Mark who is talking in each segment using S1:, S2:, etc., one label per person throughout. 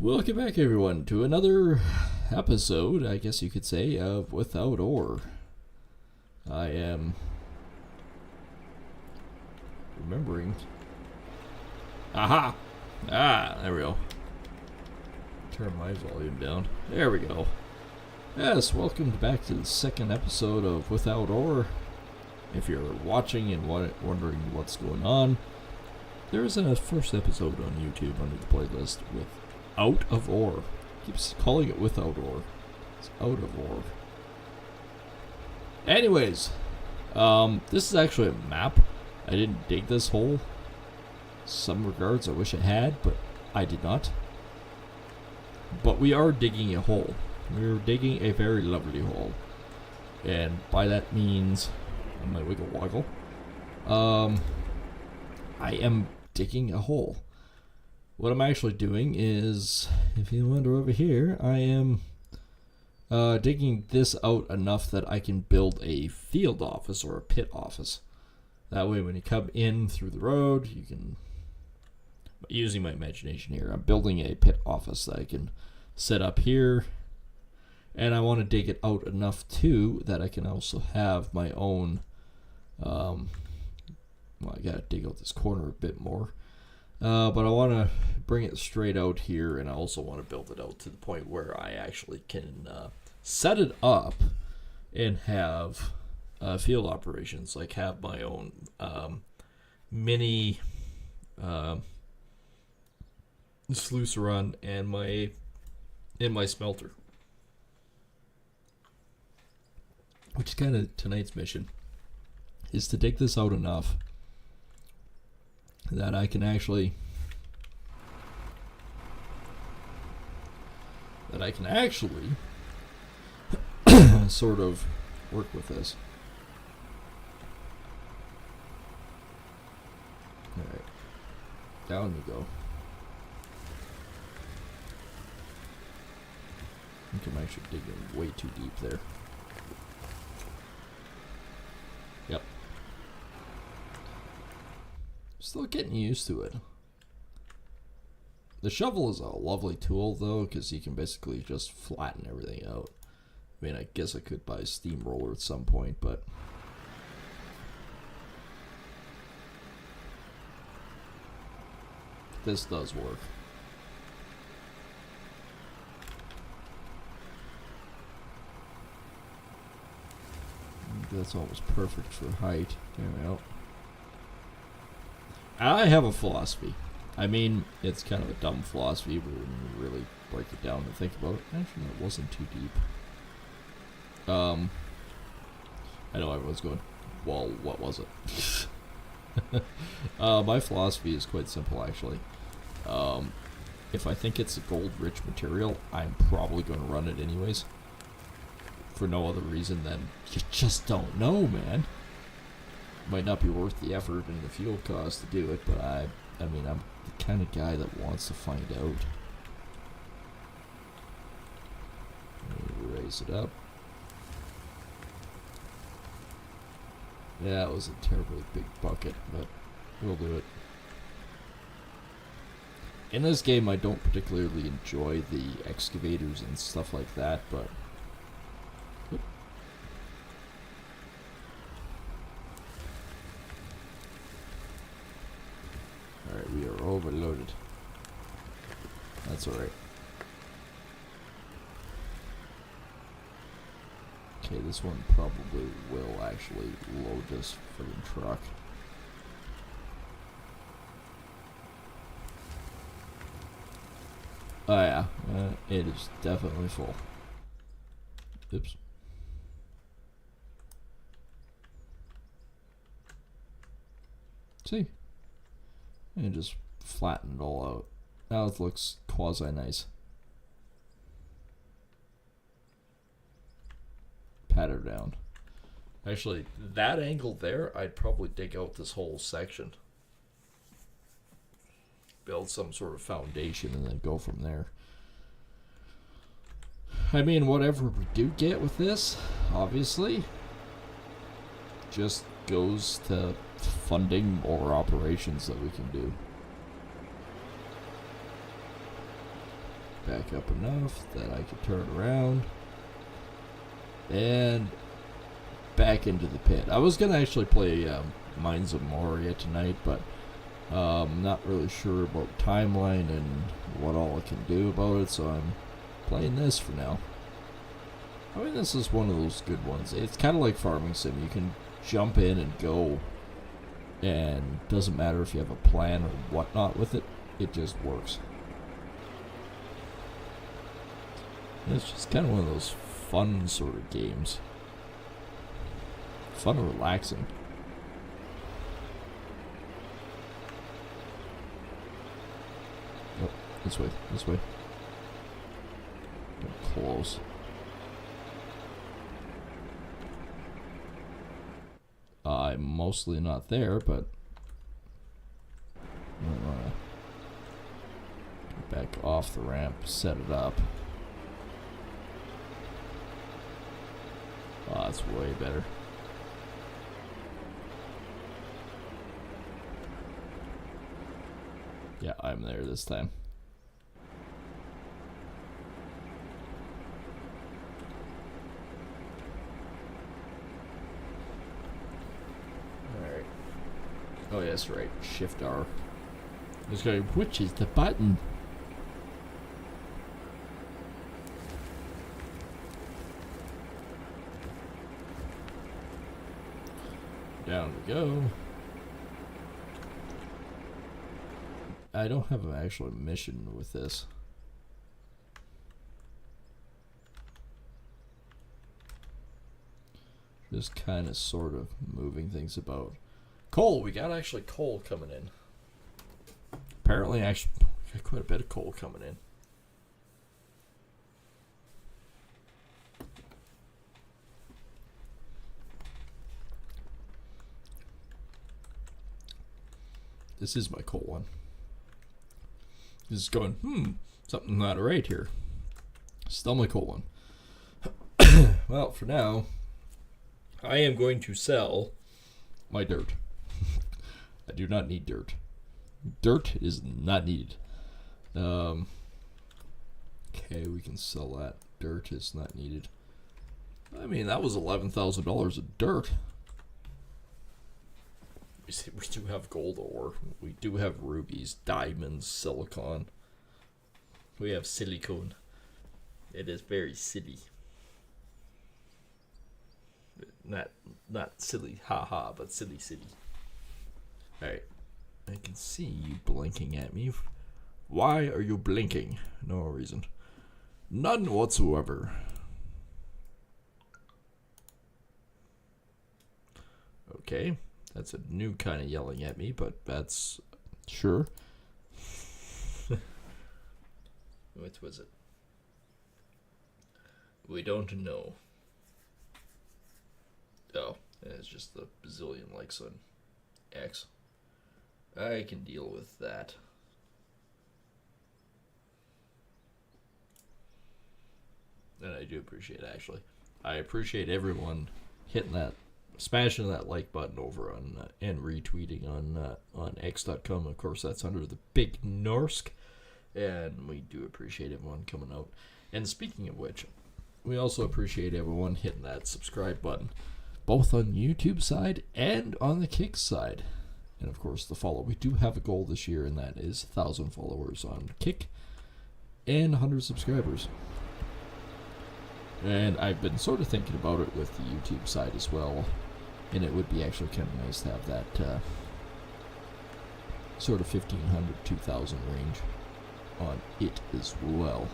S1: Welcome back, everyone, to another episode, I guess you could say, of Without Ore. I am remembering. Aha! There we go. Turn my volume down. There we go. Yes, welcome back to the second episode of Without Ore. If you're watching and wondering what's going on, there is a first episode on YouTube under the playlist with Out of Ore. Keeps calling it Without Ore. It's Out of Ore. Anyways, this is actually a map. I didn't dig this hole. Some regards, I wish I had, but I did not. But we are digging a hole. We're digging a very lovely hole. And by that means, my wiggle woggle, I am digging a hole. What I'm actually doing is, if you wander over here, I am digging this out enough that I can build a field office or a pit office. That way when you come in through the road, you can, using my imagination here, I'm building a pit office that I can set up here. And I want to dig it out enough too that I can also have my own, well, I gotta dig out this corner a bit more. But I want to bring it straight out here, and I also want to build it out to the point where I actually can set it up and have field operations, like have my own mini sluice run and my smelter, which is kind of tonight's mission, is to dig this out enough that I can actually sort of work with this. Alright, down you go. I think I'm actually digging way too deep there. Yep. Still getting used to it. The shovel is a lovely tool though, because you can basically just flatten everything out. I mean, I guess I could buy a steamroller at some point, but this does work. That's almost perfect for height. There we go. I have a philosophy. I mean, it's kind of a dumb philosophy, but when you really break it down and think about it, actually, it wasn't too deep. I know everyone's going, well, what was it? My philosophy is quite simple, actually. If I think it's a gold-rich material, I'm probably going to run it anyways. For no other reason than you just don't know, man. Might not be worth the effort and the fuel cost to do it, but I mean, I'm the kind of guy that wants to find out. Raise it up. Yeah, it was a terribly big bucket, but we'll do it. In this game, I don't particularly enjoy the excavators and stuff like that, but alright, we are overloaded. That's alright. Okay, this one probably will actually load this friggin' truck. Oh yeah, it is definitely full. Oops. See? And just flatten it all out. Now it looks quasi-nice. Pat her down. Actually, that angle there, I'd probably dig out this whole section. Build some sort of foundation and then go from there. I mean, whatever we do get with this, obviously, just goes to funding more operations that we can do. back up enough that I can turn around and back into the pit. I was going to actually play Mines of Moria tonight, but I'm not really sure about timeline and what all I can do about it, so I'm playing this for now. I mean, this is one of those good ones. It's kind of like Farming Sim. You can jump in and go, and doesn't matter if you have a plan or whatnot with it, it just works. And it's just kind of one of those fun sort of games. Fun and relaxing. Oh, this way, this way. Get close. I'm mostly not there, but I want to get back off the ramp, set it up. Oh, that's way better. Yeah, I'm there this time. Alright. Oh, yes, right. Shift R. Just going, which is the button? Down we go. I don't have an actual mission with this. Just kind of sort of moving things about. Coal! We got actually coal coming in. Apparently, actually, we got quite a bit of coal coming in. This is my coal one. This is going, something not right here. Still my coal one. Well, for now, I am going to sell my dirt. I do not need dirt. Dirt is not needed. Okay, we can sell that. Dirt is not needed. I mean, that was $11,000 of dirt. We do have gold ore. We do have rubies, diamonds, silicon. We have silicone. It is very silly. Not silly, haha, but silly city. Alright. I can see you blinking at me. Why are you blinking? No reason. None whatsoever. Okay. That's a new kind of yelling at me, but that's sure. What was it? We don't know. Oh, it's just the bazillion likes on X. I can deal with that. And I do appreciate it, actually. I appreciate everyone hitting that, smashing that like button over on and retweeting on X.com. Of course, that's under the Big Norsk, and we do appreciate everyone coming out. And speaking of which, we also appreciate everyone hitting that subscribe button, both on YouTube side and on the Kick side. And of course, the follow. We do have a goal this year, and that is 1,000 followers on Kick and 100 subscribers. And I've been sort of thinking about it with the YouTube side as well. And it would be actually kind of nice to have that sort of 1,500, 2,000 range on it as well.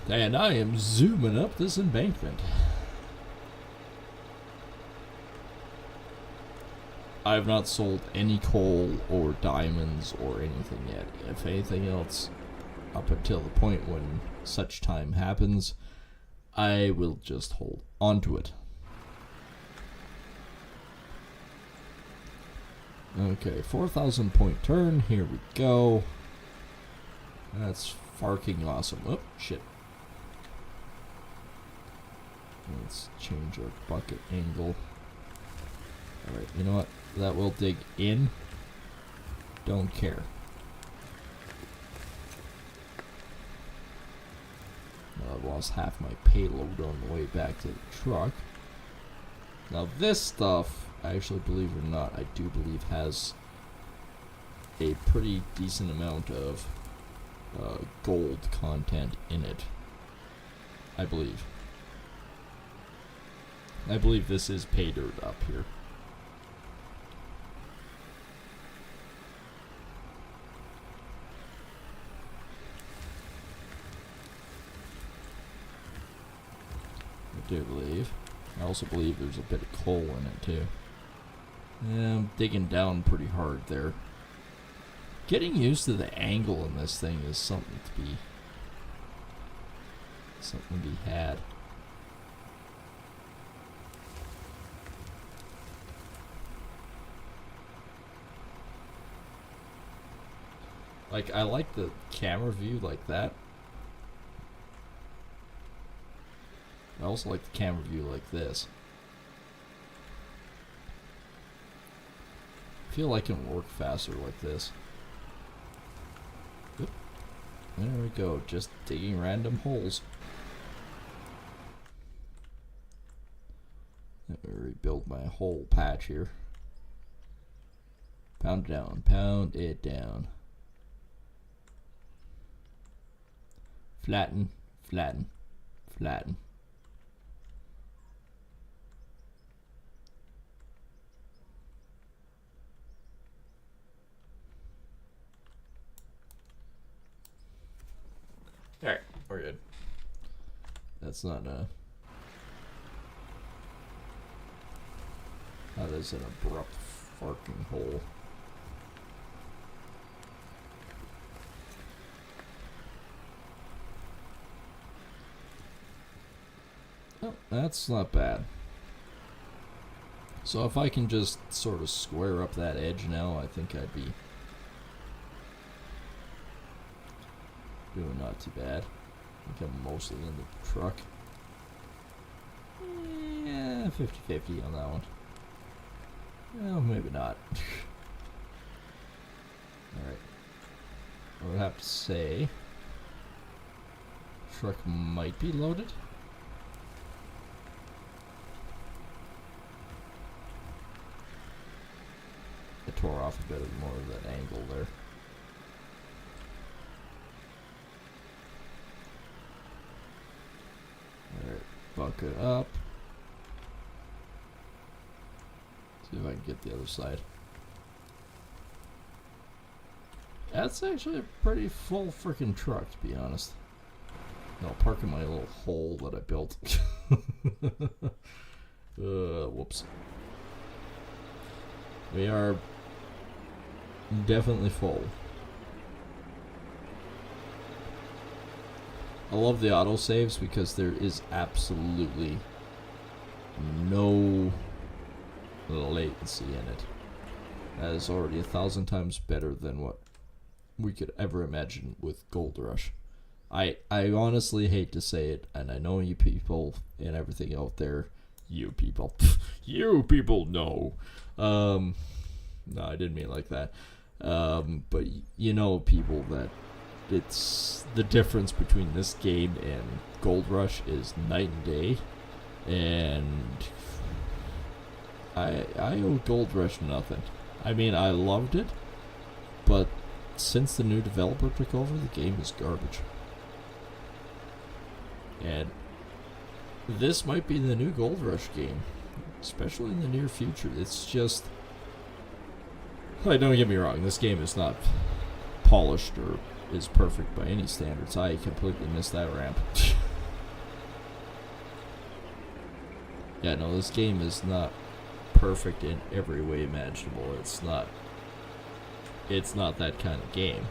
S1: And I am zooming up this embankment. I have not sold any coal or diamonds or anything yet. If anything else, up until the point when such time happens, I will just hold on to it. Okay, 4,000 point turn. Here we go. That's farking awesome. Oh, shit. Let's change our bucket angle. Alright, you know what? That will dig in. Don't care. I've lost half my payload on the way back to the truck. Now this stuff, actually, believe it or not, I do believe has a pretty decent amount of gold content in it. I believe. I believe this is pay dirt up here. I do believe. I also believe there's a bit of coal in it too. Yeah, I'm digging down pretty hard there. Getting used to the angle in this thing is something to be had. Like, I like the camera view like that. I also like the camera view like this. I feel like it can work faster like this. Oop. There we go, just digging random holes. Let me rebuild my whole patch here. Pound it down, pound it down. Flatten, flatten, flatten. Alright, we're good. That's not a... That is an abrupt fucking hole. Oh, that's not bad. So if I can just sort of square up that edge now, I think I'd be doing not too bad. I think I'm mostly in the truck. Yeah, 50-50 on that one. Well, maybe not. Alright. I would have to say, truck might be loaded. I tore off a bit more of that angle there. Alright, bucket up. See if I can get the other side. That's actually a pretty full freaking truck, to be honest. I'll park in my little hole that I built. Whoops. We are definitely full. I love the autosaves because there is absolutely no latency in it. That is already 1,000 times better than what we could ever imagine with Gold Rush. I honestly hate to say it, and I know you people and everything out there, you people know. No, I didn't mean it like that. But you know, people, that it's the difference between this game and Gold Rush is night and day, and I owe Gold Rush nothing. I mean, I loved it, but since the new developer took over, the game is garbage. And this might be the new Gold Rush game, especially in the near future. It's just... Like, don't get me wrong, this game is not polished or is perfect by any standards. I completely missed that ramp. Yeah, no, this game is not perfect in every way imaginable. It's not that kind of game.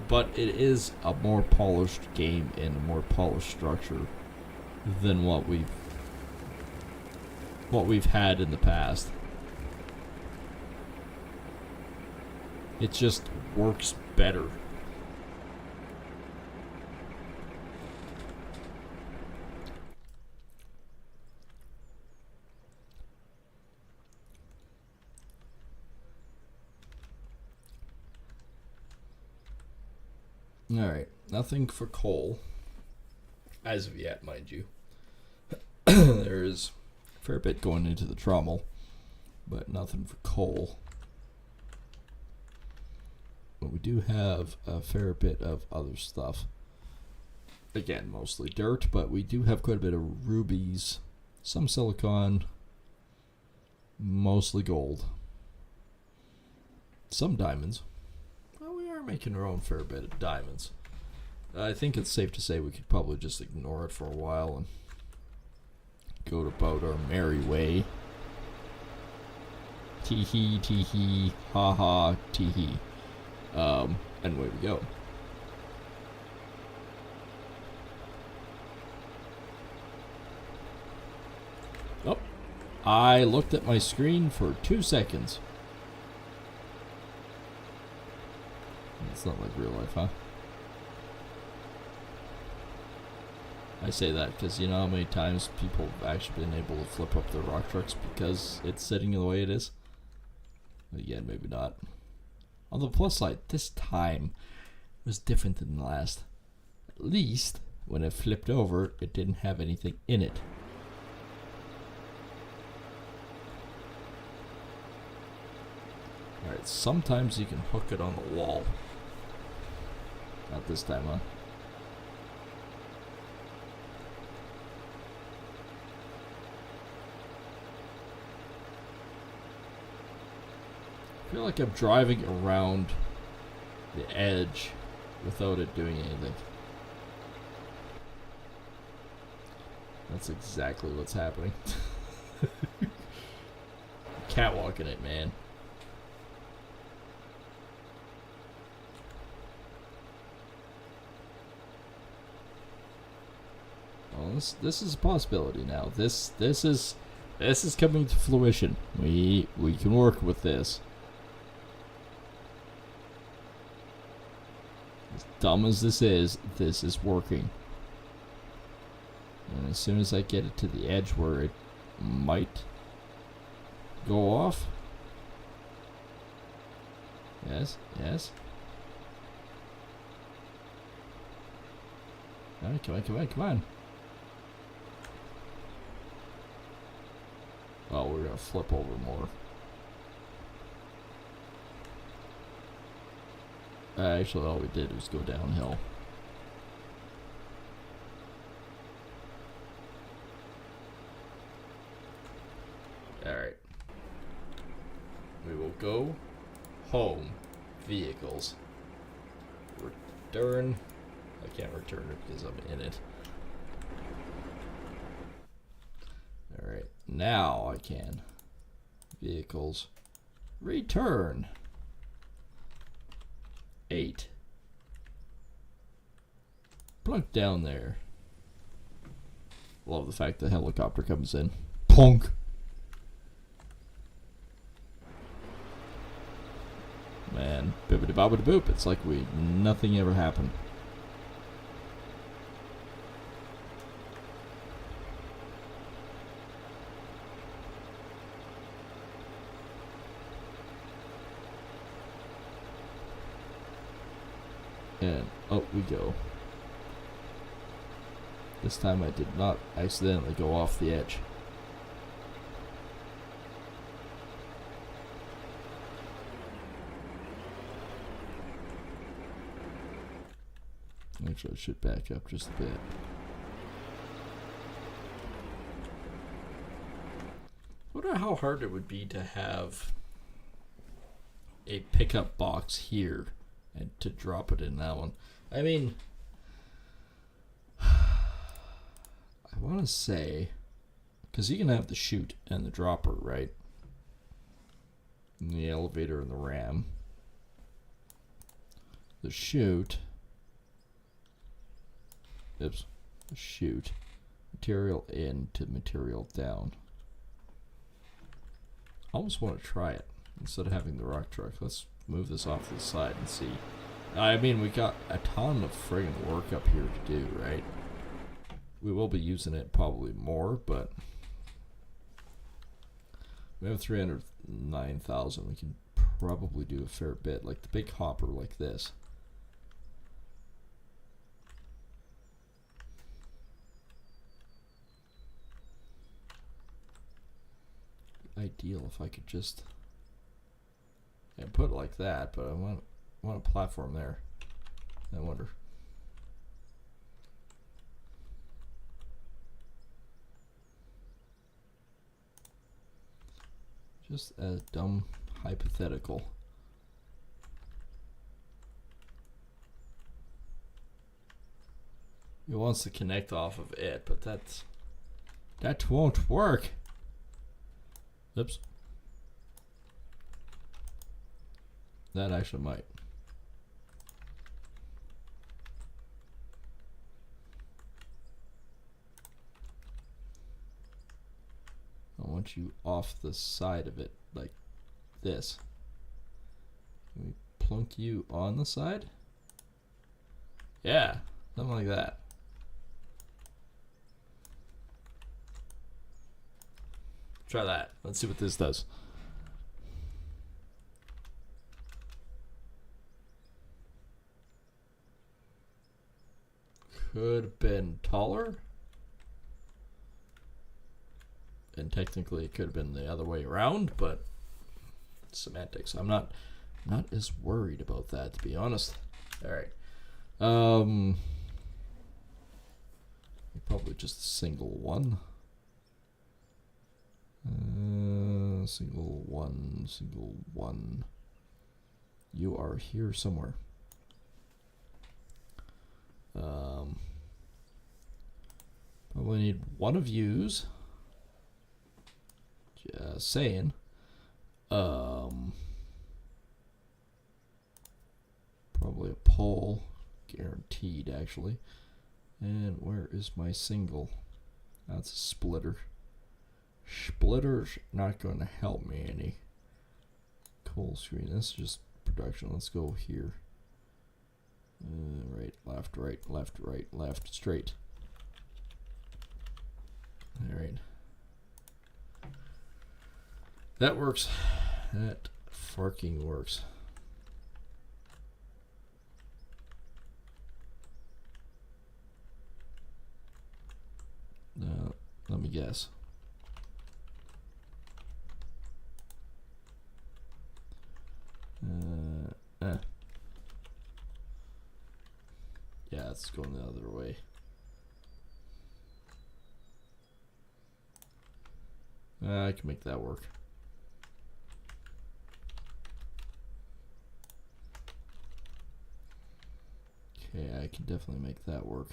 S1: But it is a more polished game and a more polished structure than what we've had in the past. It just works better. Alright, nothing for coal. As of yet, mind you. There's a fair bit going into the trommel, but nothing for coal. But we do have a fair bit of other stuff. Again, mostly dirt, but we do have quite a bit of rubies, some silicon, mostly gold, some diamonds. Well, we are making our own fair bit of diamonds. I think it's safe to say we could probably just ignore it for a while and go about our merry way. Tee hee, ha ha, tee hee. And away we go. Oh, I looked at my screen for 2 seconds. It's not like real life, huh? I say that because you know how many times people have actually been able to flip up their rock trucks because it's sitting the way it is? Again, maybe not. On the plus side, this time was different than the last. At least, when it flipped over, it didn't have anything in it. Alright, sometimes you can hook it on the wall. Not this time, huh? I feel like I'm driving around the edge without it doing anything. That's exactly what's happening. Catwalking it, man. Well, this is a possibility now. This is coming to fruition. We can work with this. As dumb as this is working. And as soon as I get it to the edge where it might go off. Yes. Alright, come on. Oh, we're gonna flip over more. Actually, all we did was go downhill. Alright. We will go home. Vehicles. Return. I can't return it because I'm in it. Alright. Now I can. Vehicles. Return. 8. Plunk down there. Love the fact the helicopter comes in. Plunk. Man, bibbidi bobbidi boop. It's like nothing ever happened. And out we go. This time I did not accidentally go off the edge. Actually, I should back up just a bit. I wonder how hard it would be to have a pickup box here and to drop it in that one. I mean, I want to say, because you can have the chute and the dropper, right? And the elevator and the ram. The chute. Oops. The chute. Material in to material down. I almost want to try it instead of having the rock truck. Let's move this off to the side and see. I mean, we got a ton of friggin' work up here to do, right? We will be using it probably more, but we have 309,000. We can probably do a fair bit, like the big hopper like this. ideal if I could just put it like that, but I want a platform there. I wonder. Just a dumb hypothetical. It wants to connect off of it, but that won't work. Oops. That actually might. I want you off the side of it, like this. Can we plunk you on the side? Yeah, something like that. Try that. Let's see what this does. Could have been taller. And technically it could have been the other way around, but semantics. I'm not as worried about that, to be honest. Alright. Probably just a single one. Single one. You are here somewhere. Probably need one of yous. Just saying. Probably a pole, guaranteed actually. And where is my single? That's a splitter. Splitter's not going to help me any. Coal screen. This is just production. Let's go here. Right, left, right, left, right, left, straight. All right. That works. That fucking works. Let me guess. Yeah, it's going the other way. I can make that work. Okay, I can definitely make that work.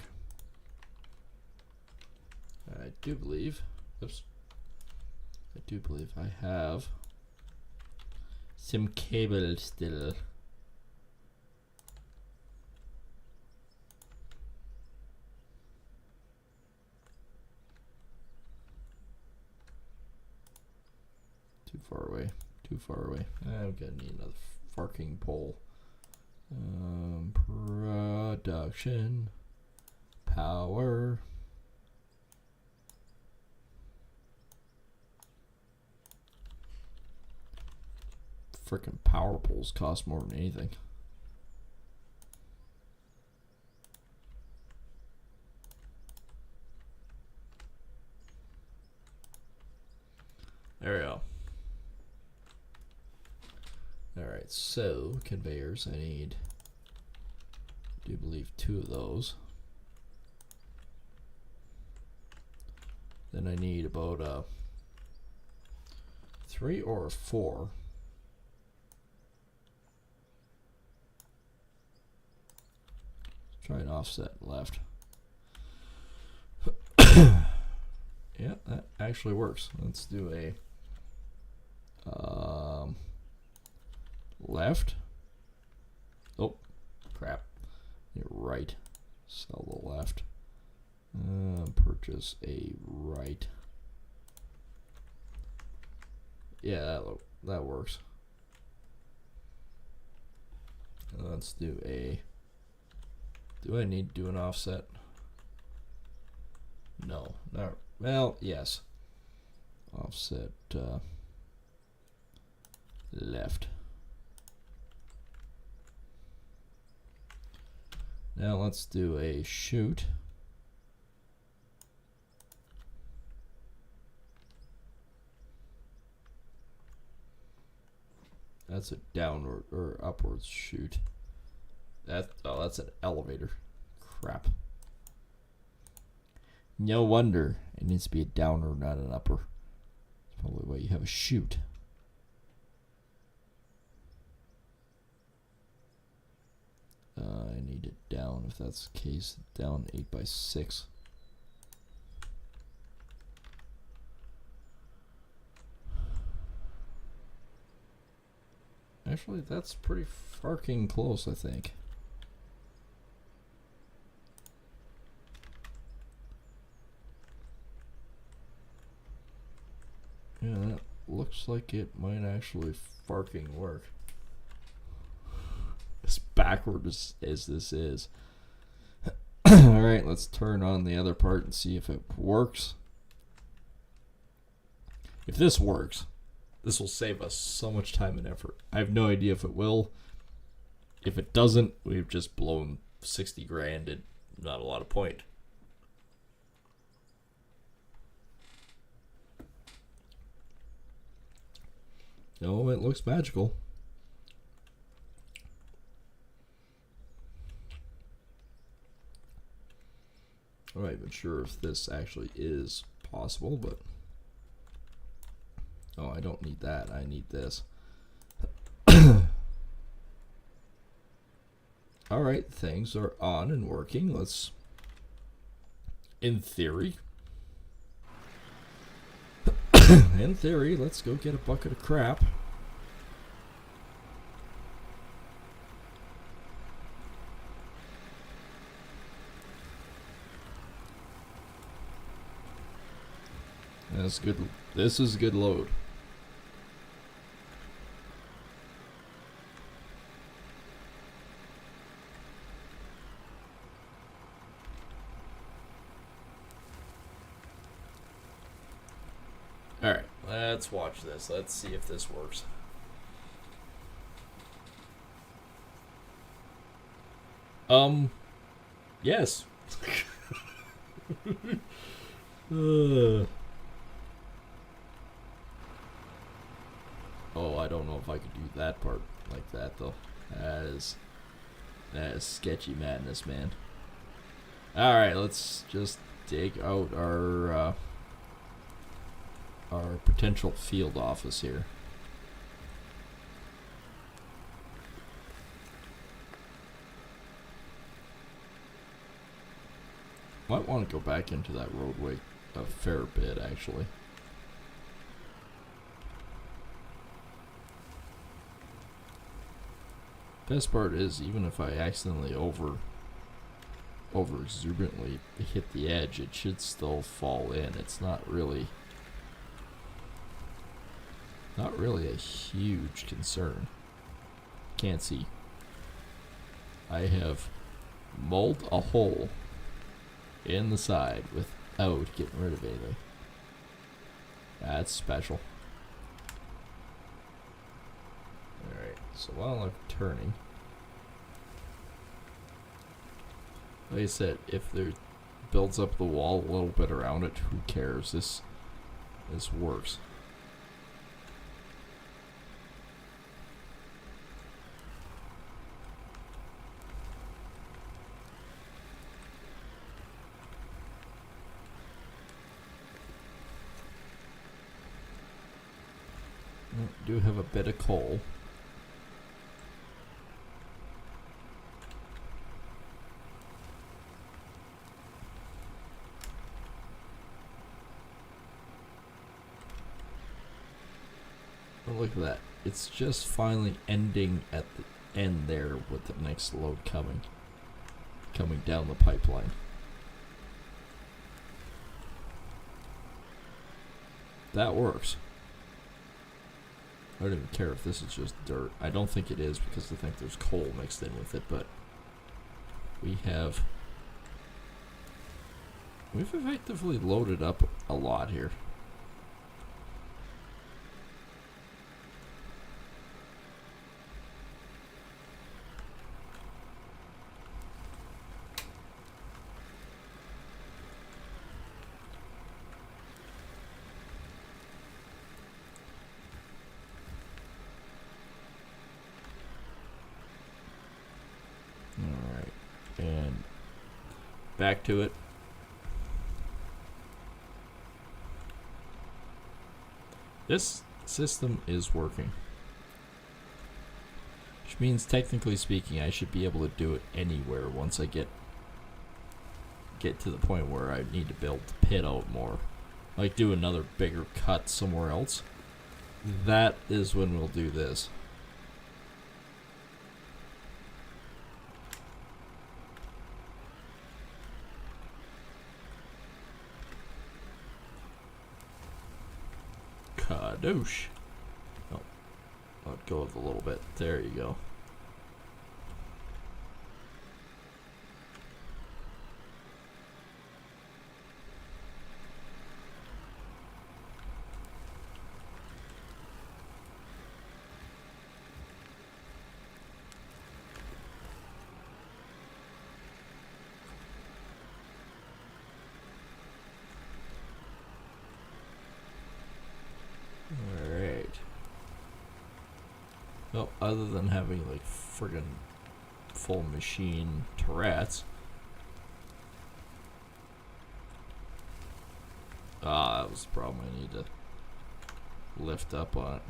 S1: I do believe, oops, I do believe I have some cable still. Too far away, too far away. I'm gonna need another fucking pole. Production, power. Frickin' power poles cost more than anything. There we go. Alright, so conveyors, I need, I do believe 2 of those. Then I need about 3 or 4. Try an offset left. Yeah, that actually works. Let's do a left. Oh, crap. You're right. Sell the left. Purchase a right. Yeah, that works. Let's do a. Do I need to do an offset? No. No. Well, yes. Offset left. Now let's do a shoot. That's a downward or upwards chute. That's an elevator. Crap. No wonder it needs to be a downer, not an upper. That's probably why you have a chute. I need it down, if that's the case. Down 8 by 6. Actually, that's pretty fucking close, I think. Yeah, that looks like it might actually fucking work. As backward as this is. Alright, let's turn on the other part and see if it works. If this works, this will save us so much time and effort. I have no idea if it will. If it doesn't, we've just blown 60 grand at not a lot of point. No, it looks magical. I'm not even sure if this actually is possible, but... Oh, I don't need that. I need this. Alright, things are on and working. Let's... In theory... In theory, let's go get a bucket of crap. That's good. This is a good load. Alright, let's watch this. Let's see if this works. Yes. Oh, I don't know if I could do that part like that, though. That is sketchy madness, man. Alright, let's just dig out our potential field office here. Might want to go back into that roadway a fair bit, actually. Best part is, even if I accidentally over exuberantly hit the edge, it should still fall in. It's not really a huge concern. Can't see. I have mulled a hole in the side without getting rid of anything. That's special. Alright, so while I'm turning, like I said, if there builds up the wall a little bit around it, who cares? This works. I do have a bit of coal. Oh, look at that. It's just finally ending at the end there with the next load coming down the pipeline. That works. I don't even care if this is just dirt. I don't think it is, because I think there's coal mixed in with it, but we've effectively loaded up a lot here. back to it. This system is working. Which means, technically speaking, I should be able to do it anywhere once I get to the point where I need to build the pit out more. Like do another bigger cut somewhere else. That is when we'll do this. Kadoosh. Oh, I'll go with a little bit. There you go. Alright. Well, other than having like friggin' full machine turrets. Ah, that was the problem. I need to lift up on it.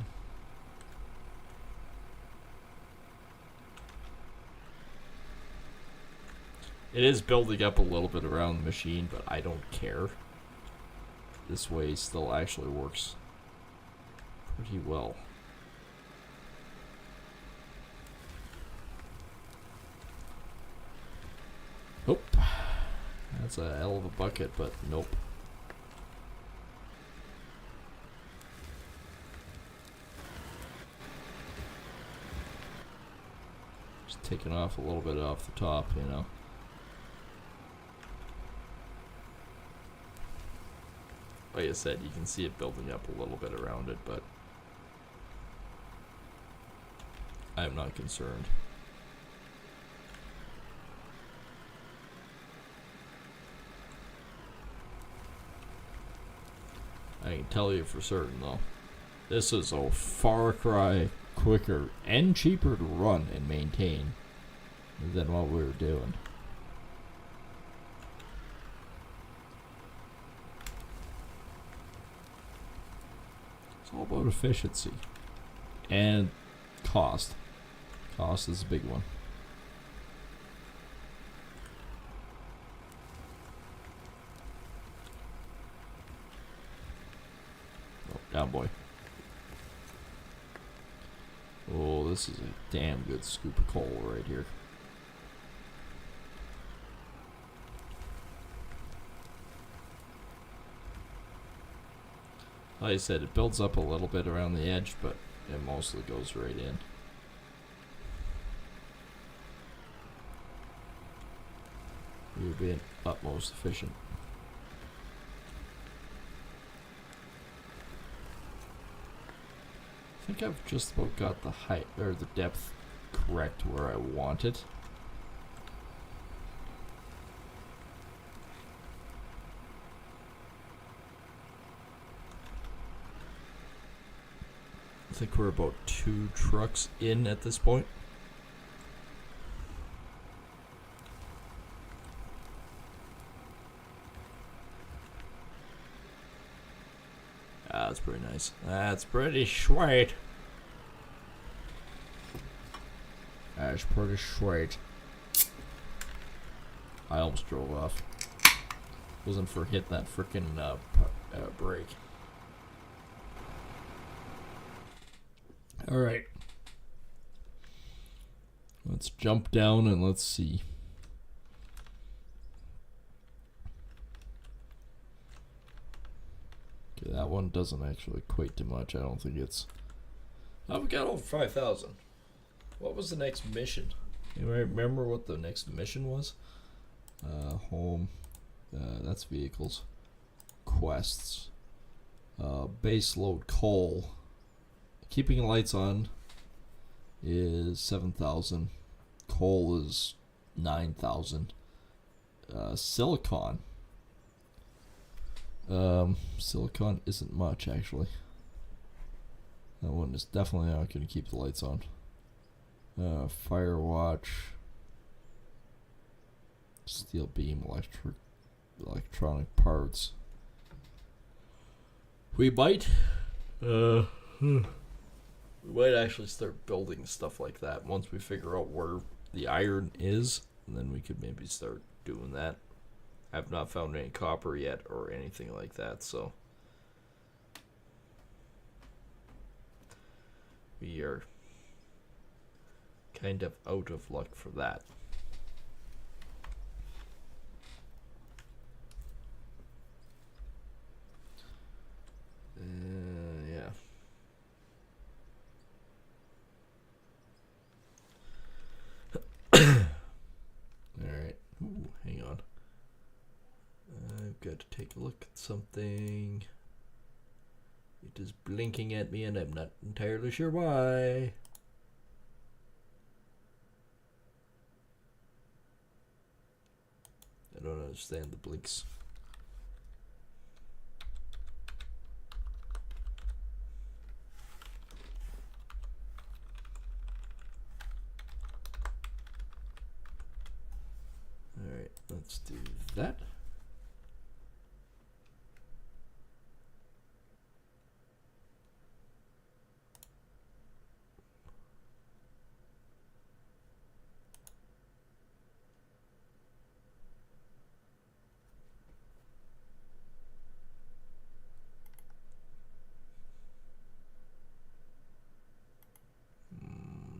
S1: It is building up a little bit around the machine, but I don't care. This way still actually works pretty well. Nope. That's a hell of a bucket, but nope. Just taking off a little bit off the top, you know. Like I said, you can see it building up a little bit around it, but I'm not concerned. I can tell you for certain, though, this is a far cry quicker and cheaper to run and maintain than what we were doing. It's all about efficiency and cost. Cost is a big one. Oh, down boy. Oh, this is a damn good scoop of coal right here. Like I said, it builds up a little bit around the edge, but it mostly goes right in. We're being utmost efficient. I think I've just about got the height or the depth correct where I want it. I think we're about 2 trucks in at this point. Ah, that's pretty nice. That's pretty sweet. That's pretty sweet. I almost drove off. Wasn't for hitting that frickin' brake. Alright. Let's jump down and let's see. Okay, that one doesn't actually equate to much. I don't think it's... Oh, we got over 5,000. What was the next mission? Anybody remember what the next mission was? Home. That's vehicles. Quests. Base load coal. Keeping lights on is 7,000. Coal is 9,000. Silicon. Silicon isn't much, actually. That one is definitely not going to keep the lights on. Firewatch. Steel beam, electronic parts. We might actually start building stuff like that once we figure out where the iron is, and then we could maybe start doing that. I've not found any copper yet or anything like that, so we are kind of out of luck for that. Yeah. Alright. Ooh, hang on. I've got to take a look at something. It is blinking at me and I'm not entirely sure why. I don't understand the blinks. Alright, let's do that.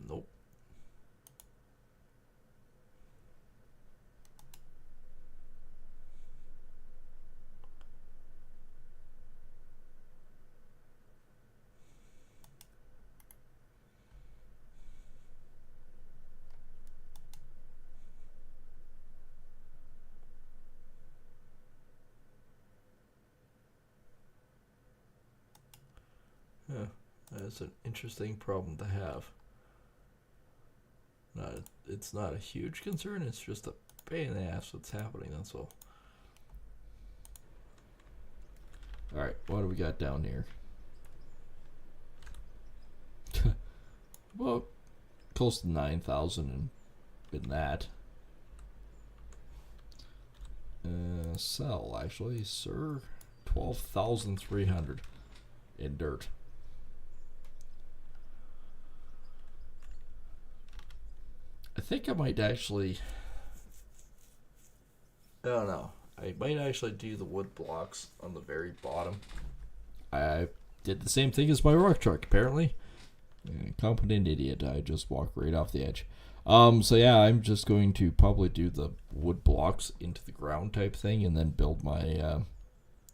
S1: Nope. Yeah, that's an interesting problem to have. It's not a huge concern, it's just a pain in the ass what's happening, that's all. Alright, what do we got down here? Well, close to 9,000 in that. Sell, actually, sir. 12,300 in dirt. I think I might actually, I don't know, I might actually do the wood blocks on the very bottom. I did the same thing as my rock truck, apparently. Competent idiot, I just walked right off the edge. So yeah, I'm just going to probably do the wood blocks into the ground type thing and then build my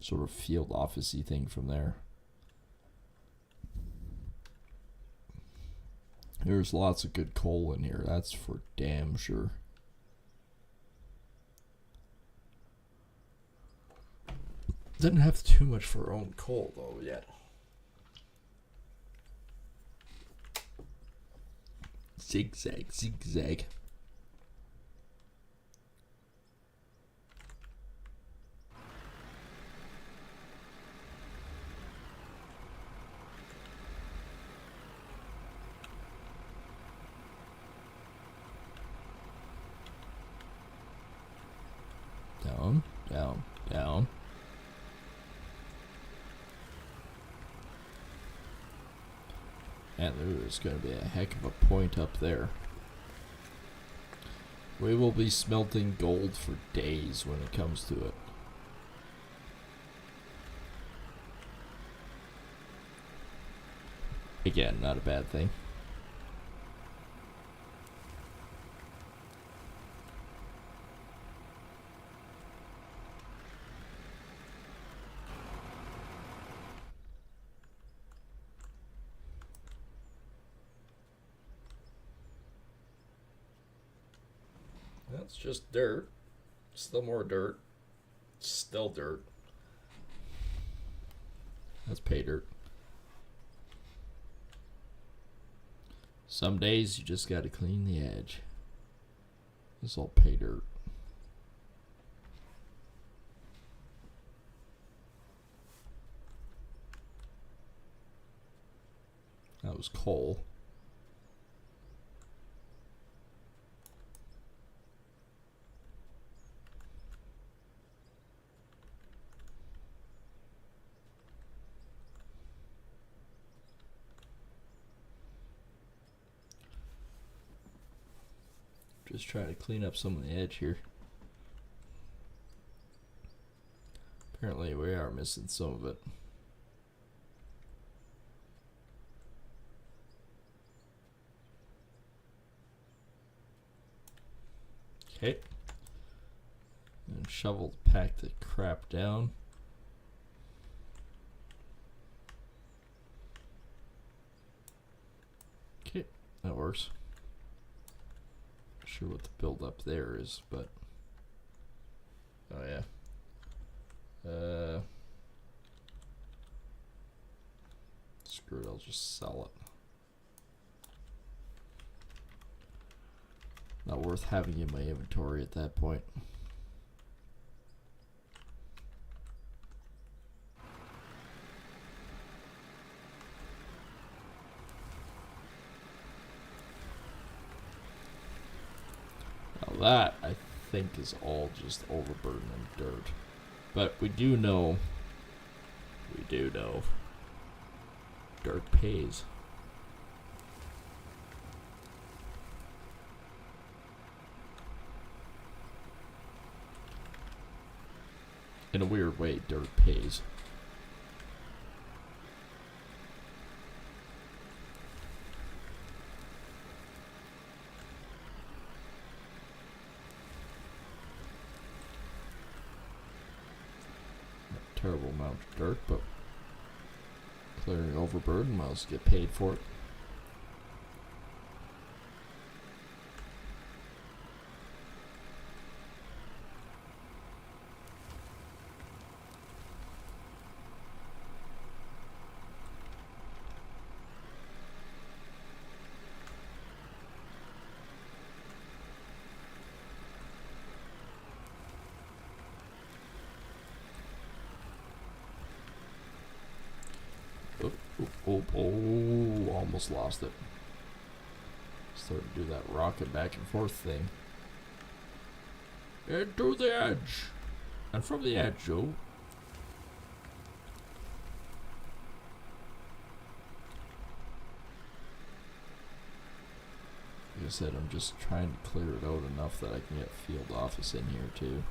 S1: sort of field office-y thing from there. There's lots of good coal in here, that's for damn sure. Didn't have too much for our own coal though yet. Zigzag, zigzag. Down, down, down. And there's going to be a heck of a point up there. We will be smelting gold for days when it comes to it. Again, not a bad thing. That's just dirt. Still more dirt. Still dirt. That's pay dirt. Some days you just gotta clean the edge. This is all pay dirt. That was coal. Just trying to clean up some of the edge here. Apparently we are missing some of it. Okay. And shovel to pack the crap down. Okay, that works. Not sure what the build up there is, but oh yeah. Screw it, I'll just sell it. Not worth having in my inventory at that point. Now that, I think, is all just overburden and dirt. But we do know, dirt pays. In a weird way, dirt pays. Terrible amount of dirt, but clearing overburden, might as well get paid for it. Oh, almost lost it. Started to do that rocket back and forth thing. Into the edge. And from the edge, Joe. Like I said, I'm just trying to clear it out enough that I can get field office in here too.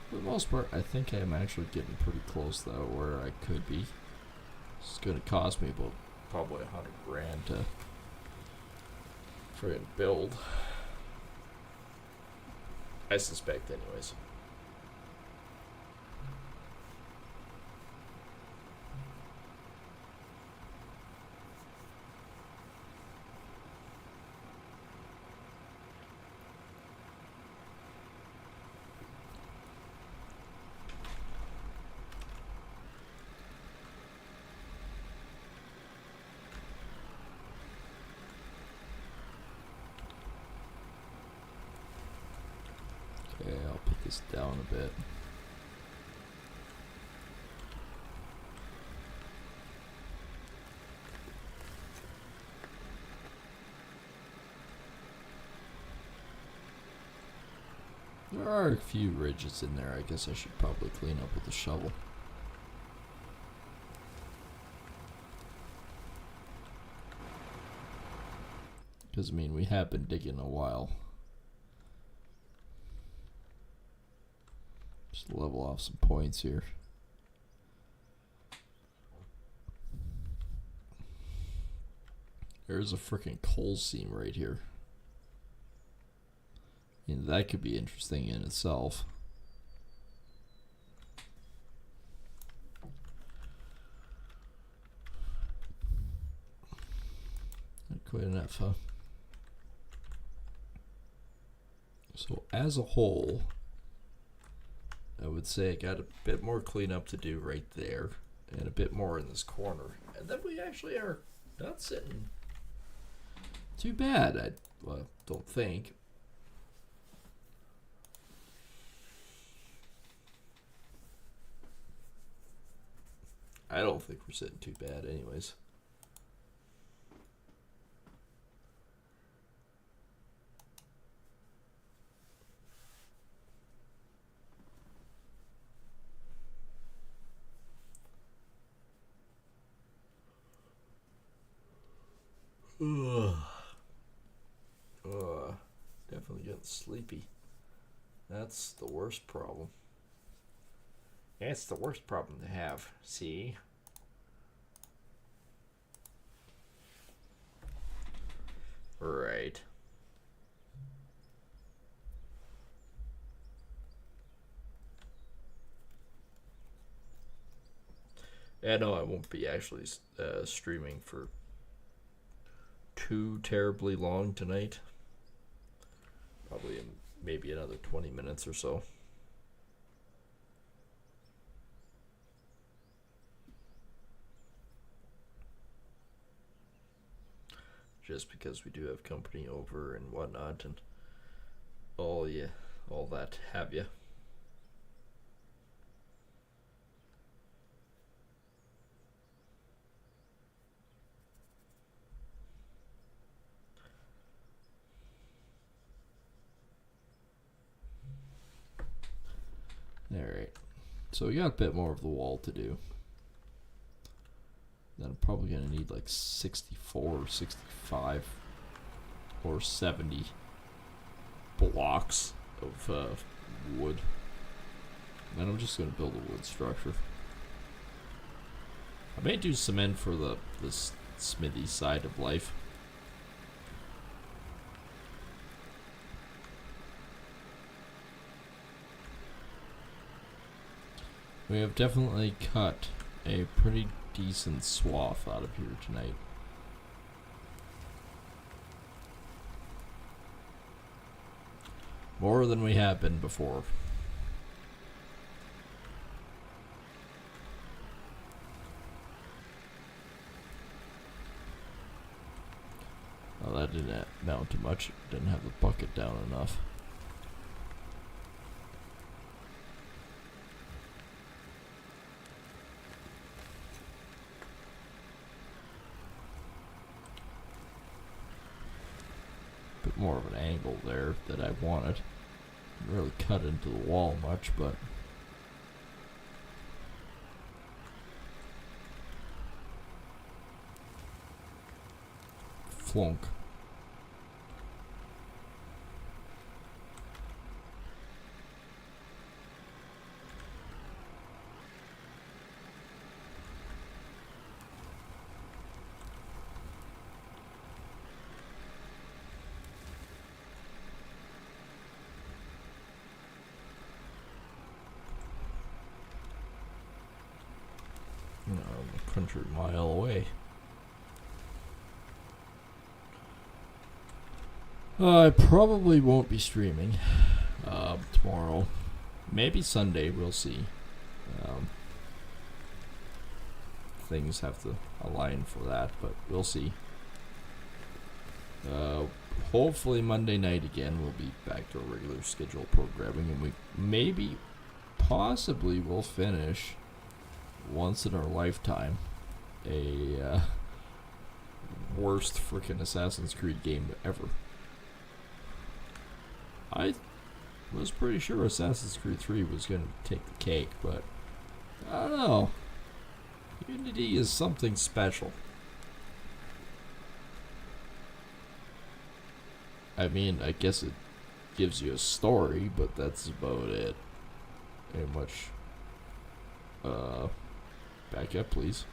S1: For the most part, I think I'm actually getting pretty close though where I could be. It's going to cost me about probably $100 grand to try and build. I suspect anyways. Okay, I'll put this down a bit. There are a few ridges in there. I guess I should probably clean up with a shovel. Because, I mean, we have been digging a while. Just level off some points here. There's a freaking coal seam right here. And that could be interesting in itself. Not quite enough, huh? So as a whole, I would say I got a bit more cleanup to do right there, and a bit more in this corner. And then we actually are not sitting too bad, I don't think. I don't think we're sitting too bad anyways. Definitely getting sleepy. That's the worst problem. It's the worst problem to have. See? Right. Yeah, no, I won't be actually streaming for too terribly long tonight. Probably maybe another 20 minutes or so. Just because we do have company over and whatnot and all that have you. Alright. So we got a bit more of the wall to do. Then I'm probably going to need like 64 or 65 or 70 blocks of wood. And I'm just going to build a wood structure. I may do cement for the smithy side of life. We have definitely cut a pretty decent swath out of here tonight. More than we have been before. Well, that didn't amount to much. Didn't have the bucket down enough. Bit more of an angle there that I wanted. Didn't really cut into the wall much, but flunk. A country mile away. I probably won't be streaming tomorrow. Maybe Sunday, we'll see. Things have to align for that, but we'll see. Hopefully Monday night again we'll be back to our regular scheduled programming, and we maybe, possibly will finish once in our lifetime a worst freaking Assassin's Creed game ever. I was pretty sure Assassin's Creed 3 was going to take the cake, but I don't know. Unity is something special. I mean, I guess it gives you a story, but that's about it. Ain't much. Back up, please.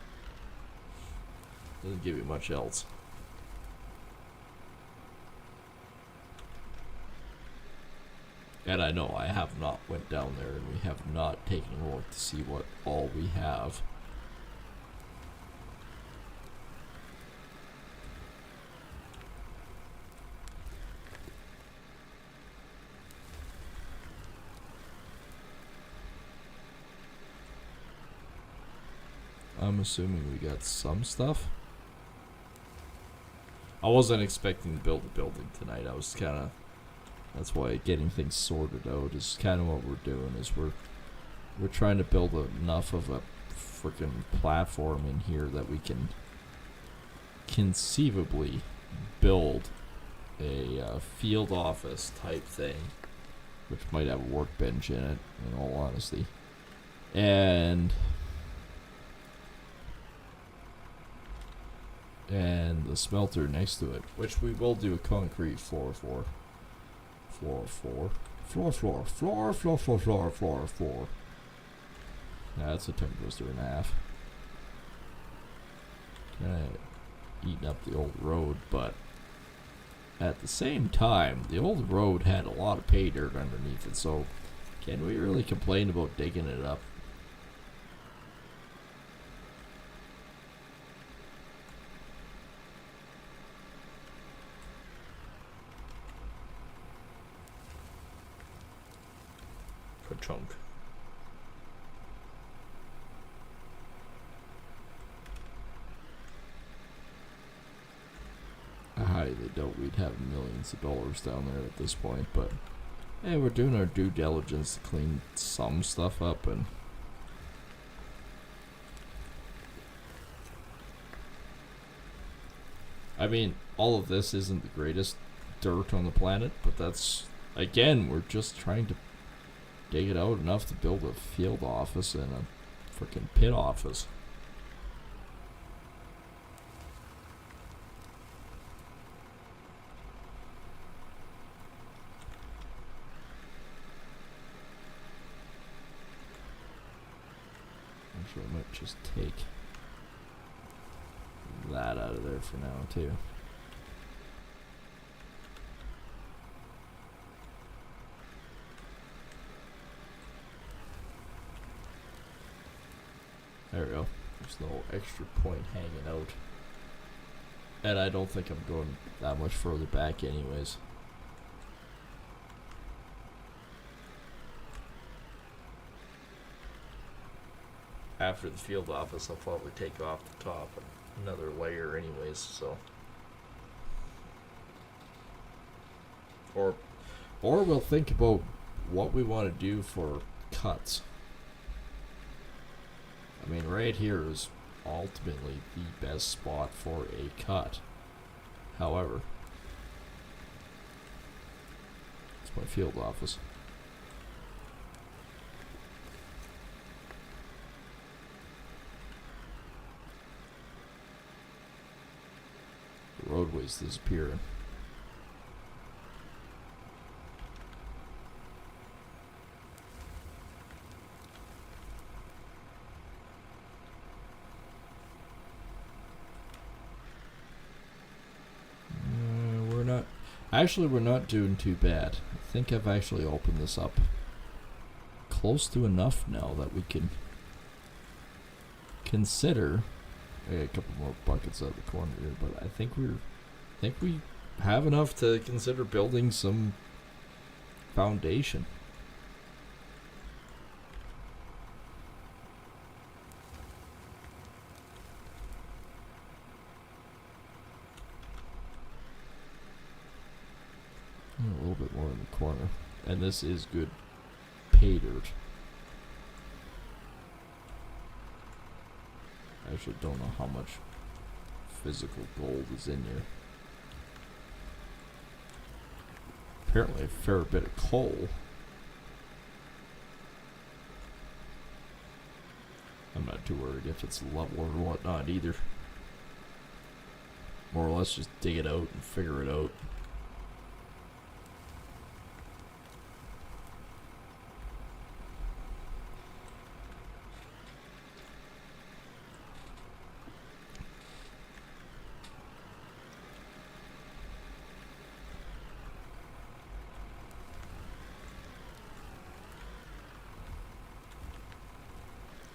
S1: Doesn't give you much else. And I know I have not went down there, and we have not taken a look to see what all we have. I'm assuming we got some stuff. I wasn't expecting to build a building tonight. I was kind of... That's why getting things sorted out is kind of what we're doing. Is we're trying to build enough of a freaking platform in here that we can conceivably build a field office type thing, which might have a workbench in it, in all honesty. And and the smelter next to it, which we will do a concrete floor for. Floor. That's a tongue twister and a half. Eating up the old road, but at the same time, the old road had a lot of pay dirt underneath it, so can we really complain about digging it up? Chunk. I highly doubt we'd have millions of dollars down there at this point, but hey, we're doing our due diligence to clean some stuff up, and I mean, all of this isn't the greatest dirt on the planet, but that's, again, we're just trying to dig it out enough to build a field office and a freaking pit office. Actually, I might just take that out of there for now, too. There we go. There's no extra point hanging out. And I don't think I'm going that much further back anyways. After the field office, I'll probably take off the top another layer anyways, so. Or we'll think about what we want to do for cuts. I mean, right here is ultimately the best spot for a cut. However, it's my field office. The roadway's disappearing. Actually, we're not doing too bad. I think I've actually opened this up close to enough now that we can consider a couple more buckets out of the corner here, but I think we have enough to consider building some foundation. A little bit more in the corner. And this is good pay dirt. I actually don't know how much physical gold is in here. Apparently a fair bit of coal. I'm not too worried if it's level or whatnot either. More or less just dig it out and figure it out.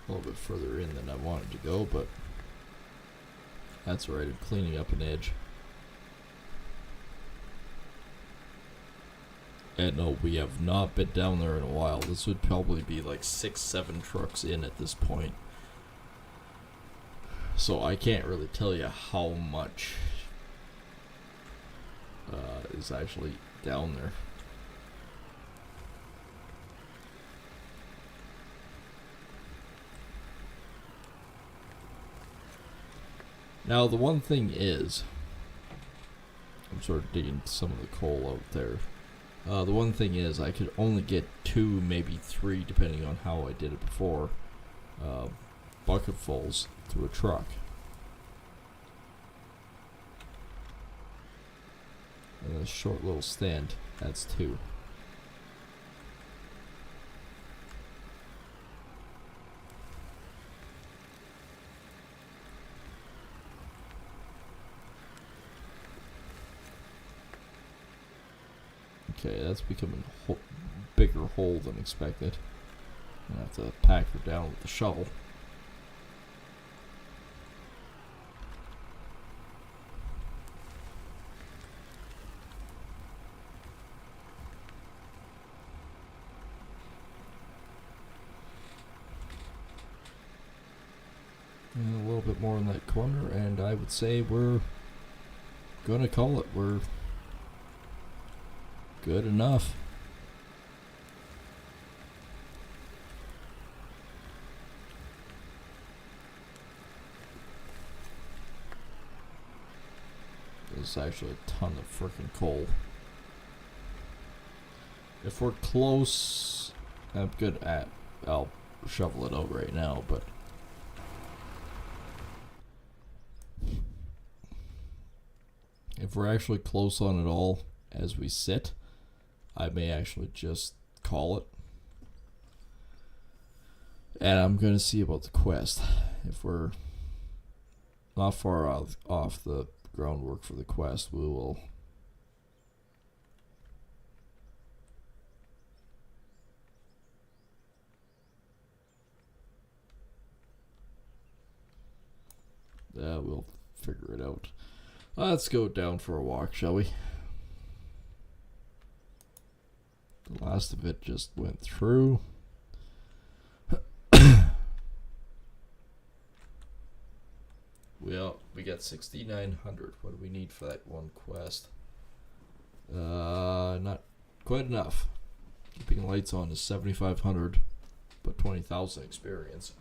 S1: A little bit further in than I wanted to go, but that's right. I'm cleaning up an edge. And no, we have not been down there in a while. This would probably be like 6-7 trucks in at this point. So I can't really tell you how much is actually down there. Now, the one thing is, I'm sort of digging some of the coal out there. The one thing is, I could only get 2, maybe 3, depending on how I did it before, bucketfuls to a truck. And a short little stand. That's 2. Okay, that's becoming a bigger hole than expected. I'm gonna have to pack her down with the shovel. And a little bit more in that corner, and I would say we're gonna call it. We're good enough. There's actually a ton of freaking coal. If we're close, I'm good at. I'll shovel it out right now, but if we're actually close on it all as we sit, I may actually just call it. And I'm going to see about the quest. If we're not far off the groundwork for the quest, we will. We'll figure it out. Let's go down for a walk, shall we? The last of it just went through. Well, we got 6,900. What do we need for that one quest? Not quite enough. Keeping lights on is 7,500, but 20,000 experience.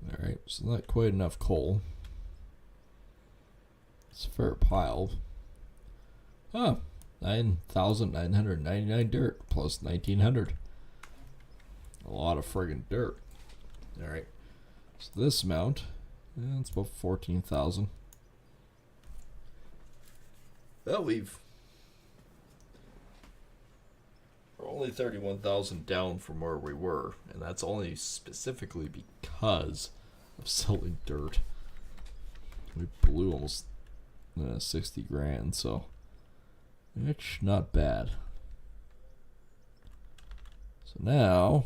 S1: Alright, so not quite enough coal. It's a fair pile. 9,999 dirt plus 1,900. A lot of friggin' dirt. Alright, so this amount, it's about 14,000. Well, we're only 31,000 down from where we were, and that's only specifically because of selling dirt. We blew almost 60 grand, so it's not bad. So now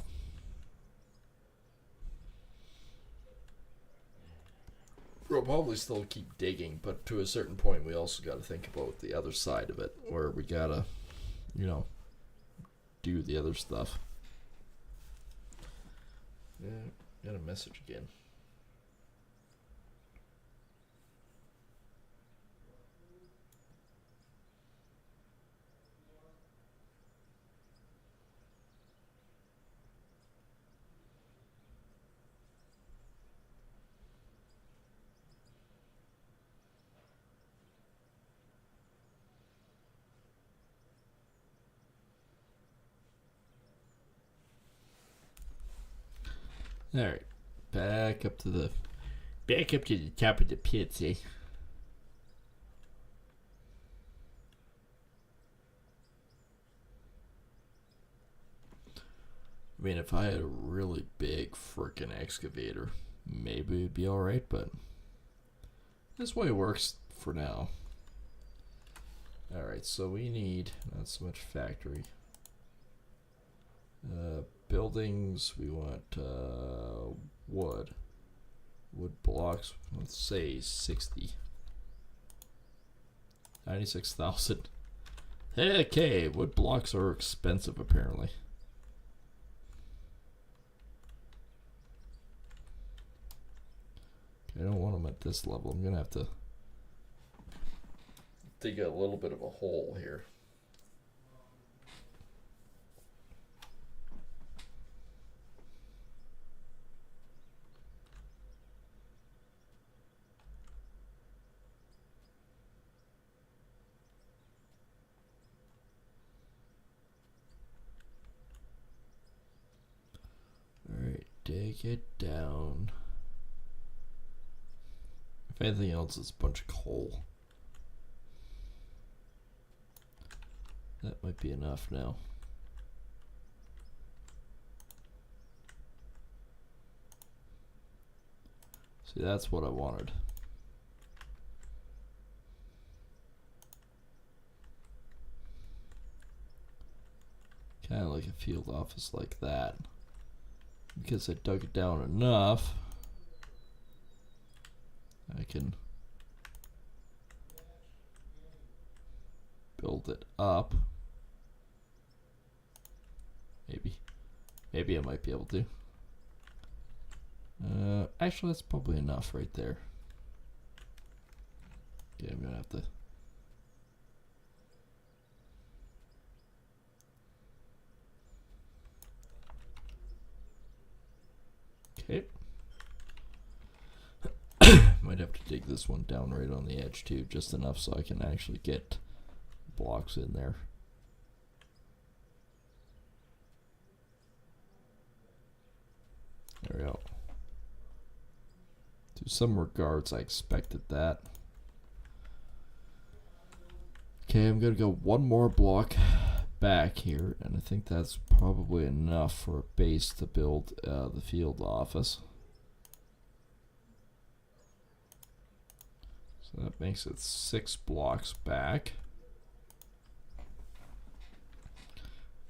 S1: we'll probably still keep digging, but to a certain point we also got to think about the other side of it, where we gotta, do the other stuff. Yeah, got a message again. All right, back up to the top of the pits, eh? I mean, if I had a really big frickin' excavator, maybe it'd be all right, but this way it works for now. All right, so we need not so much factory. Buildings, we want wood blocks, let's say 60. 96,000. Okay, wood blocks are expensive apparently. Okay, I don't want them at this level. I'm gonna have to dig a little bit of a hole here. dig it down. If anything else, it's a bunch of coal. That might be enough now. See, that's what I wanted. Kind of like a field office like that. Because I dug it down enough, I can build it up. Maybe I might be able to. Actually, that's probably enough right there. Okay, I'm gonna have to. Okay. Might have to dig this one down right on the edge too, just enough so I can actually get blocks in there. There we go. To some regards, I expected that. Okay, I'm gonna go one more block back here, and I think that's probably enough for a base to build the field office. So that makes it 6 blocks back.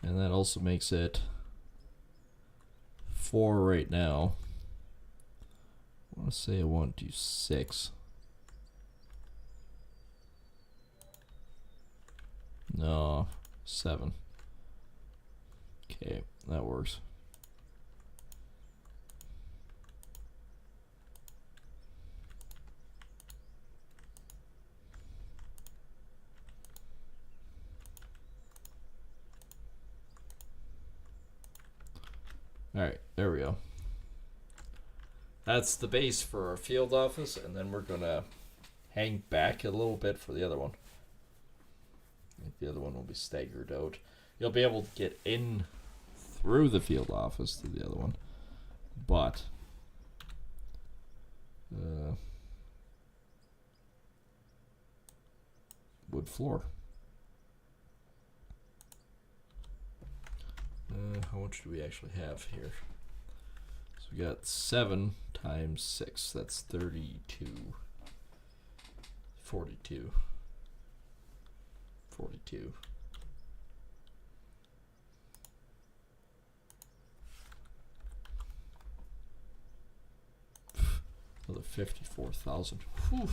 S1: And that also makes it 4 right now. I want to say I want to do 6. No, 7. Okay, that works. Alright, there we go. That's the base for our field office, and then we're gonna hang back a little bit for the other one. I think the other one will be staggered out. You'll be able to get in through the field office to the other one, but wood floor. How much do we actually have here? So we got 7 times 6. That's 32. 42. 42. Another 54,000. Whew.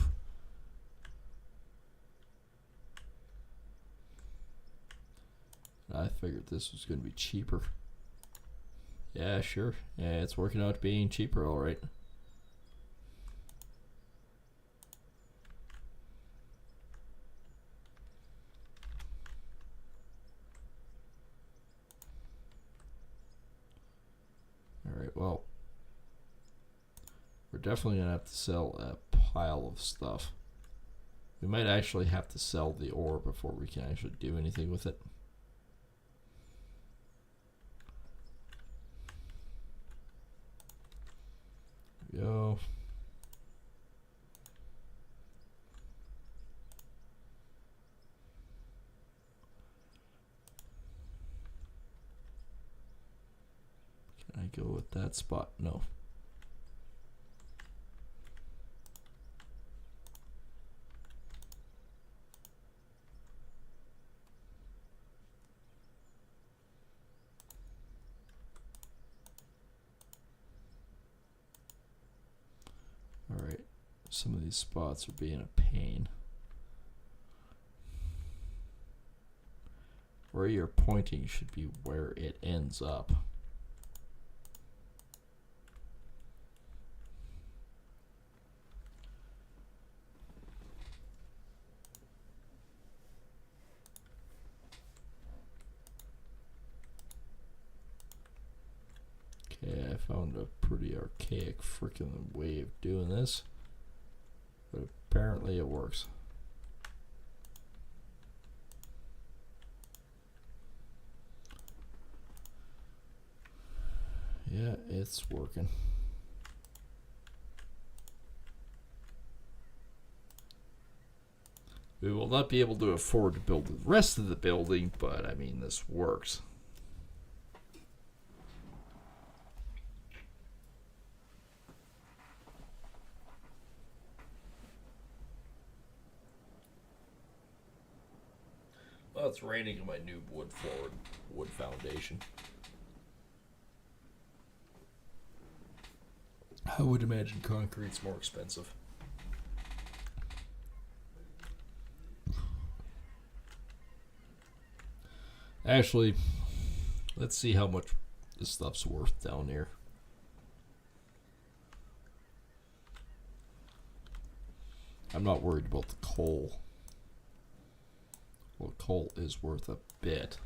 S1: I figured this was going to be cheaper. Yeah, sure. Yeah, it's working out being cheaper, all right. All right, well, we're definitely going to have to sell a pile of stuff. We might actually have to sell the ore before we can actually do anything with it. Go. Can I go with that spot? No. Alright, some of these spots are being a pain. Where you're pointing should be where it ends up. Okay, I found a pretty archaic freaking way of doing this, but apparently it works. Yeah, it's working. We will not be able to afford to build the rest of the building, but I mean, this works. Well, it's raining on my new wood floor, wood foundation. I would imagine concrete's more expensive. Actually, let's see how much this stuff's worth down here. I'm not worried about the coal. Well, coal is worth a bit.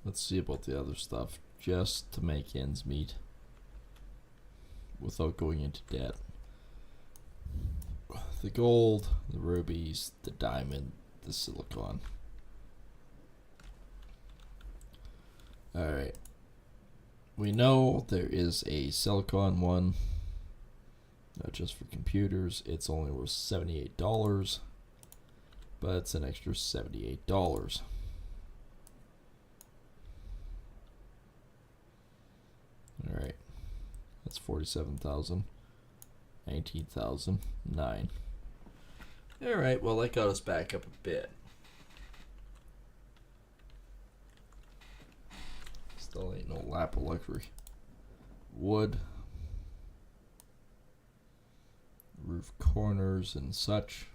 S1: Let's see about the other stuff, just to make ends meet without going into debt. The gold, the rubies, the diamond, the silicon. Alright. We know there is a silicon one, not just for computers. It's only worth $78, but it's an extra $78. Alright. That's 47,000. 19,000. 9. Alright, well that got us back up a bit. Still ain't no lap of luxury. Wood. Roof corners and such.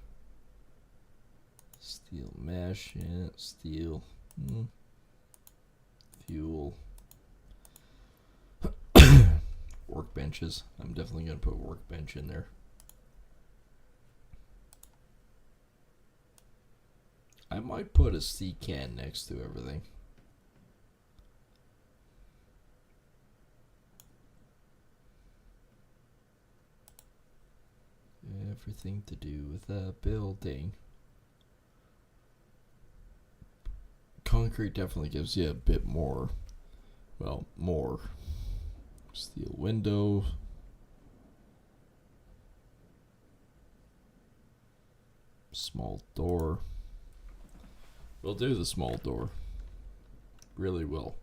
S1: Steel mesh, yeah, steel. Fuel. Workbenches. I'm definitely going to put workbench in there. I might put a sea can next to everything. Everything to do with a building. Concrete definitely gives you a bit more. Well, more. Steel window. Small door. We'll do the small door. Really will.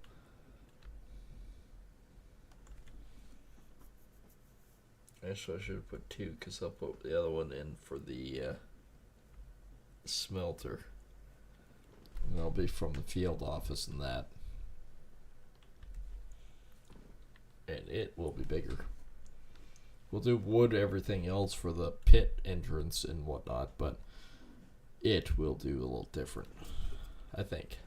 S1: Actually, I should have put 2 because I'll put the other one in for the smelter. And that'll be from the field office and that. And it will be bigger. We'll do wood, everything else for the pit entrance and whatnot, but it will do a little different, I think.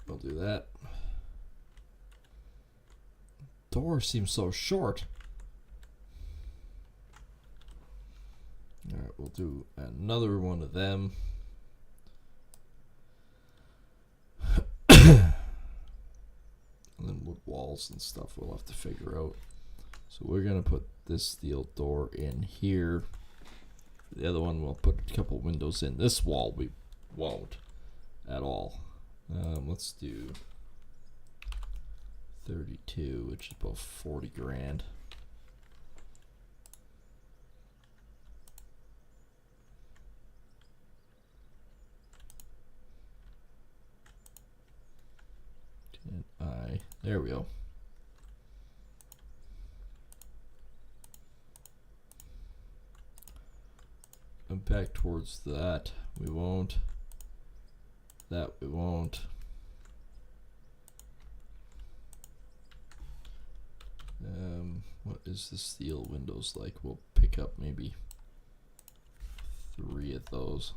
S1: We'll do that. Door seems so short. Alright, we'll do another one of them. And then wood walls and stuff we'll have to figure out. So we're going to put this steel door in here. The other one we'll put a couple windows in. This wall we won't at all. Let's do 32, which is about 40 grand. There we go. And back towards that, we won't. That we won't. What is the steel windows like? We'll pick up maybe 3 of those.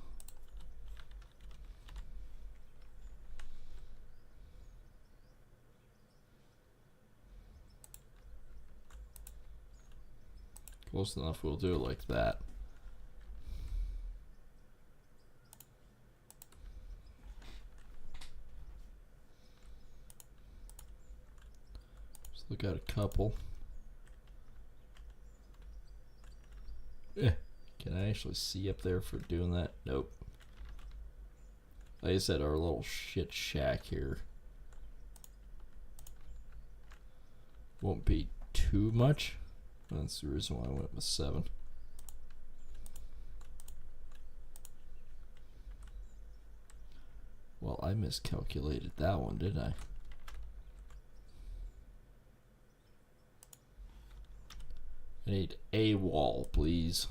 S1: Close enough, we'll do it like that. Look at a couple. Can I actually see up there for doing that? Nope. Like I said, our little shit shack here won't be too much. That's the reason why I went with 7. Well, I miscalculated that one, didn't I? I need a wall, please.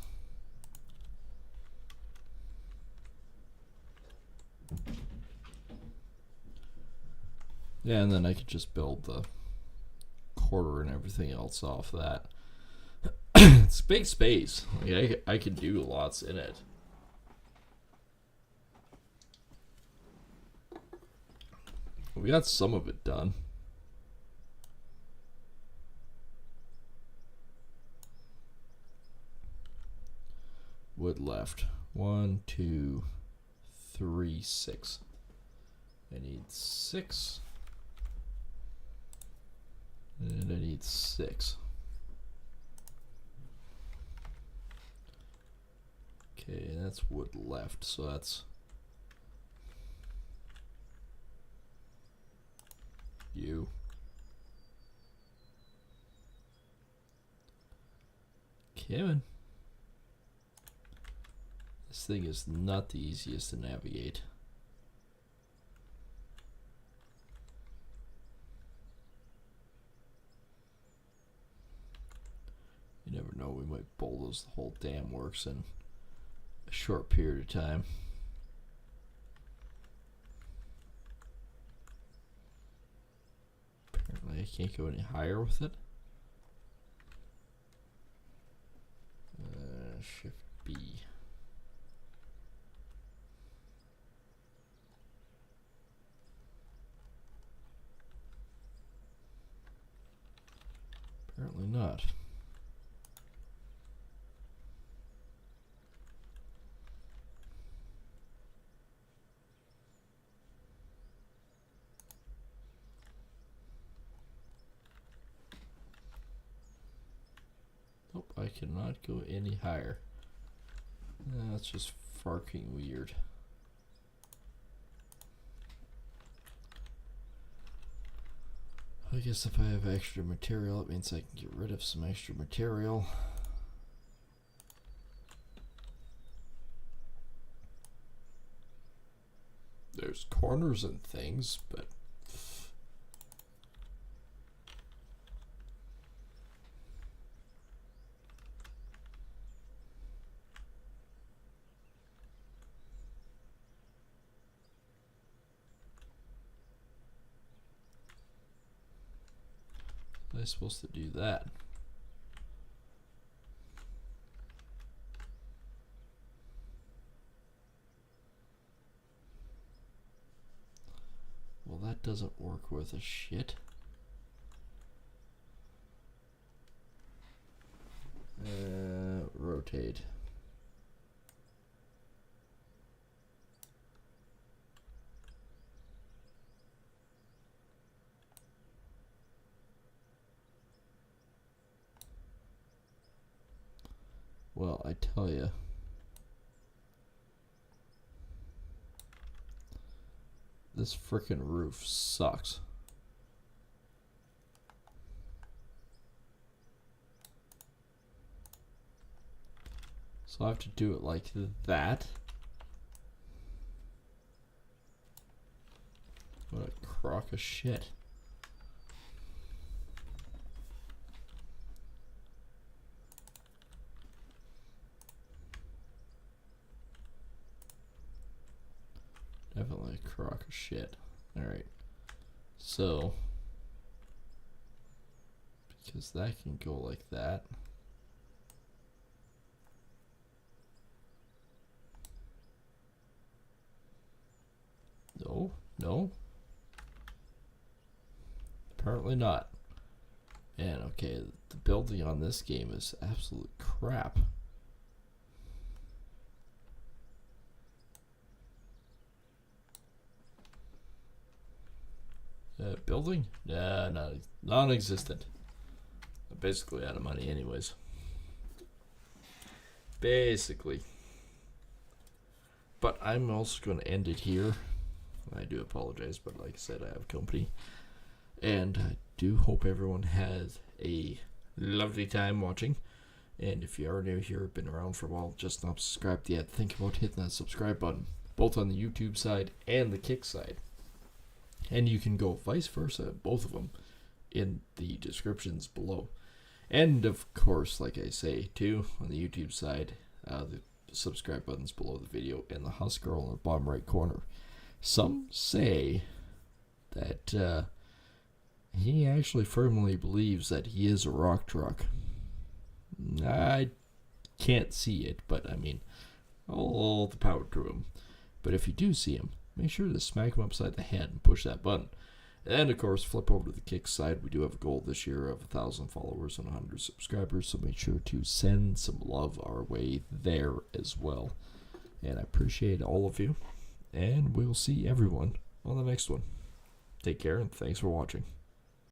S1: Yeah, and then I could just build the quarter and everything else off that. It's big space. Like I could do lots in it. We got some of it done. Wood left. 1, 2, 3, 6. I need 6. And I need 6. Okay, that's wood left, so that's you. Kevin. This thing is not the easiest to navigate. You never know, we might bulldoze the whole damn works in a short period of time. Apparently I can't go any higher with it. Shift B. Apparently not. Nope, I cannot go any higher. That's just fucking weird. I guess if I have extra material, it means I can get rid of some extra material. There's corners and things, but I'm supposed to do that. Well, that doesn't work worth a shit. Rotate. Well, I tell you, this frickin' roof sucks. So I have to do it like that. What a crock of shit. Definitely a crock of shit. Alright. So, because that can go like that. No, no. Apparently not. Man, okay, the building on this game is absolute crap. Building? Nah, non-existent. I'm basically out of money anyways. Basically. But I'm also going to end it here. I do apologize, but like I said, I have company. And I do hope everyone has a lovely time watching. And if you are new here, been around for a while, just not subscribed yet, think about hitting that subscribe button, both on the YouTube side and the Kick side. And you can go vice versa, both of them, in the descriptions below. And of course, like I say, too, on the YouTube side, the subscribe button's below the video and the Husk Girl in the bottom right corner. Some say that he actually firmly believes that he is a rock truck. I can't see it, but I mean, all the power to him. But if you do see him, make sure to smack him upside the head and push that button. And of course, flip over to the Kick side. We do have a goal this year of 1,000 followers and 100 subscribers, so make sure to send some love our way there as well. And I appreciate all of you, and we'll see everyone on the next one. Take care, and thanks for watching.